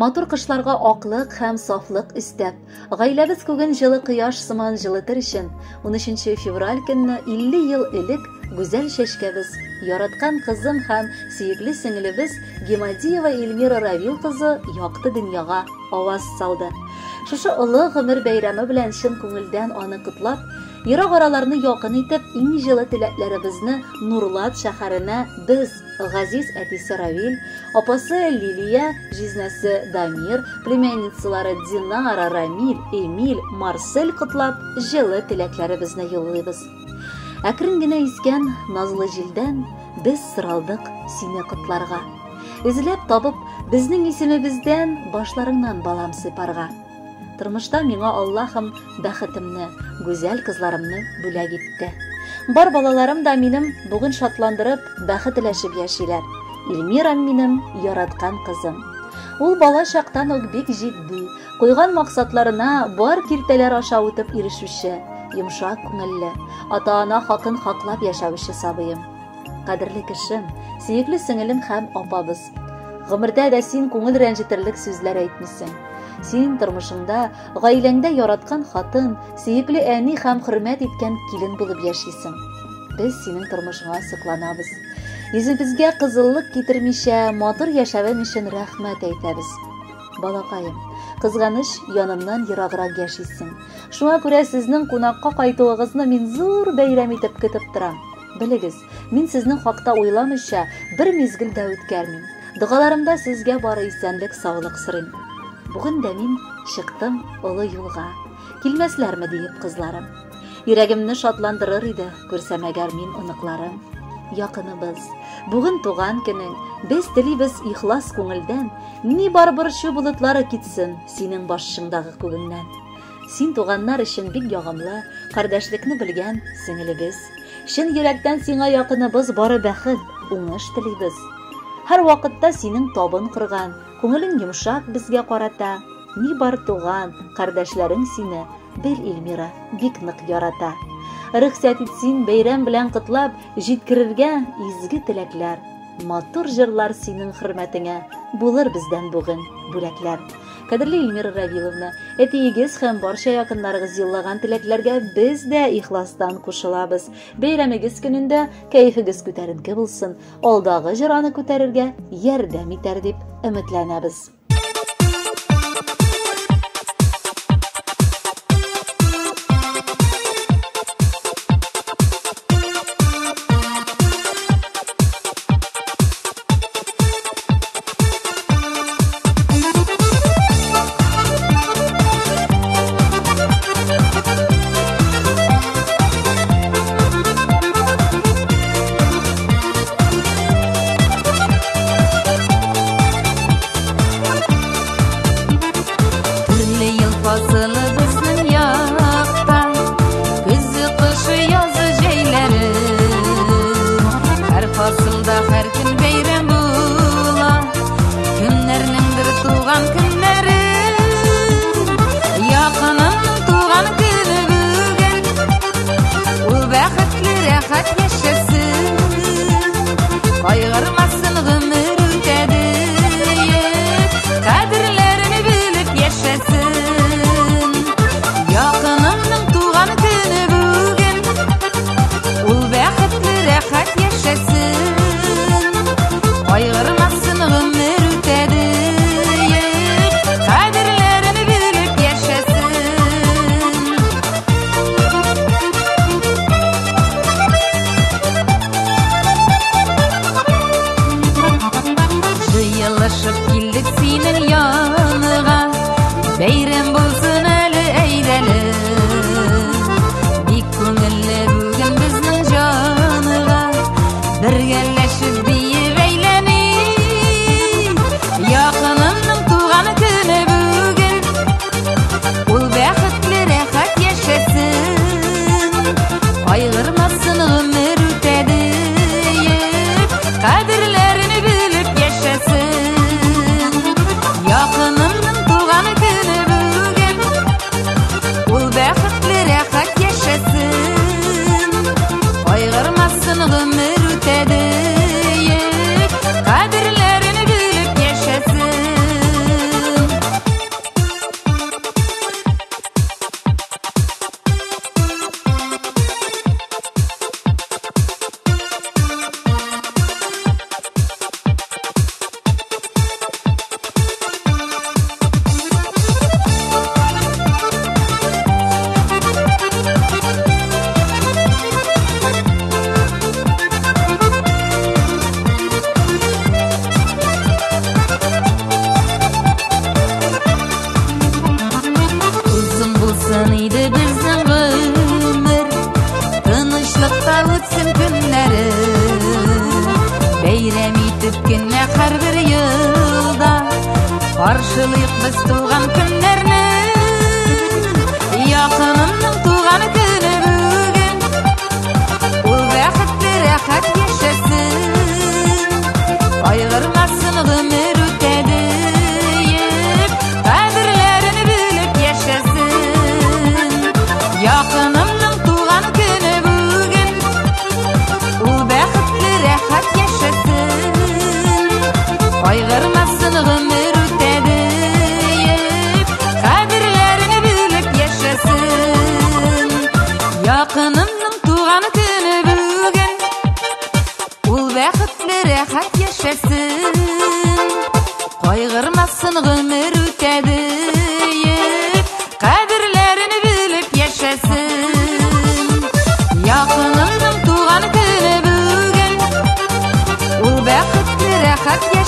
Матур кышларга аклык һәм сафлык истәп, гаиләбез күген җылы кояш сыман җылытыр өчен 13 февраль көнне 50 ел элек гүзәл чәчкәбез, яраткан кызым һәм сөекле сеңлебез Гемадиева Эльмира Равил кызы якты дөньяга аваз салды. Шушы олы гомер бәйрәме белән чын күңелдән аны котлап, ерак араларны якын итеп, иң җылы теләкләребезне Нурлат шәһәренә без, Газиз әтисе Равил, апасы Лилия, җизнәсе Дамир, племянницалары Динара, Рамил, Эмиль, Марсель котлап, җылы теләкләребезне юллыйбыз. Әкрен генә искән назлы җилдән без сыралдык сине котларга. Эзләп табып, безнең исемебездән башларыңнан балам сыпарга. Тормышта миңа Аллаһым бәхетемне, гүзәл кызларымны бүләк итте. Бар балаларым да минем бүген шатландырып, бәхет теләшеп яшиләр. Эльмирам минем яраткан кызым. Ул бала чактан ук бик җитди, куйган максатларына бар киртәләр аша үтеп ирешүче, йомшак күңелле, ата-ана хакын хаклап яшәүче сабыем. Кадерле кешем, сөекле сеңелем һәм апабыз. Гомердә дә син күңел рәнҗетерлек сүзләр әйтмисең. Син тормышыңда, гаиләңдә яраткан хатын, сөекле әни һәм хөрмәт иткән килен булып яшисең. Без синең тормышыңа сокланабыз. Йөзебезгә кызыллык китермичә, матур яшәвең өчен рәхмәт әйтәбез. Балакаем, кызганыч янымнан ераграк яшисең. Шуңа күрә сезнең кунакка кайтуыгызны мин зур бәйрәм итеп көтеп торам. Белегез, мин сезнең хакта уйламыйча бер мизгел дә үткәрмим. Дугаларымда сезгә бары исәнлек, саулык сорыйм. Бүген дә мин чыктым олы юлга. Килмәсләрме диеп кызларым. Йөрәгемне шатландырыр иде, күрсәм әгәр мин оныкларым. Якыныбыз, бүген туган көнең, без телибез ихлас күңелдән, ни бар борчу болытлары китсен синең башыңдагы күгеңнән. Син туганнар өчен бик ягымлы, кардәшлекне белгән сеңелебез. Чын йөрәктән сиңа якыныбыз бары бәхет, уңыш телибез. Һәр вакытта синең табын кырган, күңелең йомшак безгә карата. Ни бар туган, кардәшләрең сине, бел Эльмира, бик нык ярата. Рөхсәт итсин бәйрәм белән котлап, җиткерергә изге теләкләр. Матур җырлар синең хөрмәтеңә, булыр бездән бүген бүләкләр. Кадерле Эльмира Равиловна, әтиегез һәм барча якыннарыгыз йоллаган теләкләргә без дә ихластан кушылабыз. Бәйрәмегез көнендә кәефегез күтәренке булсын, алдагы җыраны күтәрергә ярдәм итәр дип өметләнәбез. Ütkünne her bir yılda karşılayıp biz tuğan günlerini. Yakınımның tuğan günü bugün, ul bäxetli rahat yaşasın. Aygırmasın ömür ötediyip, kadirlerini bilip yaşasın. Yakınımның tuğan günü bugün, ul bäxetli rahat yaşasın. Aygırmasın ömür ötediyip, kadirlerini bilip yaşasın. Yakınımның tuğan günü bugün, ul bäxetli rahat yaşasın. Kaygırmasın ömür ötediyip, kadirlerini bilip yaşasın. Yakınımның tuğan günü bugün, ul bäxetli rahat yaşasın.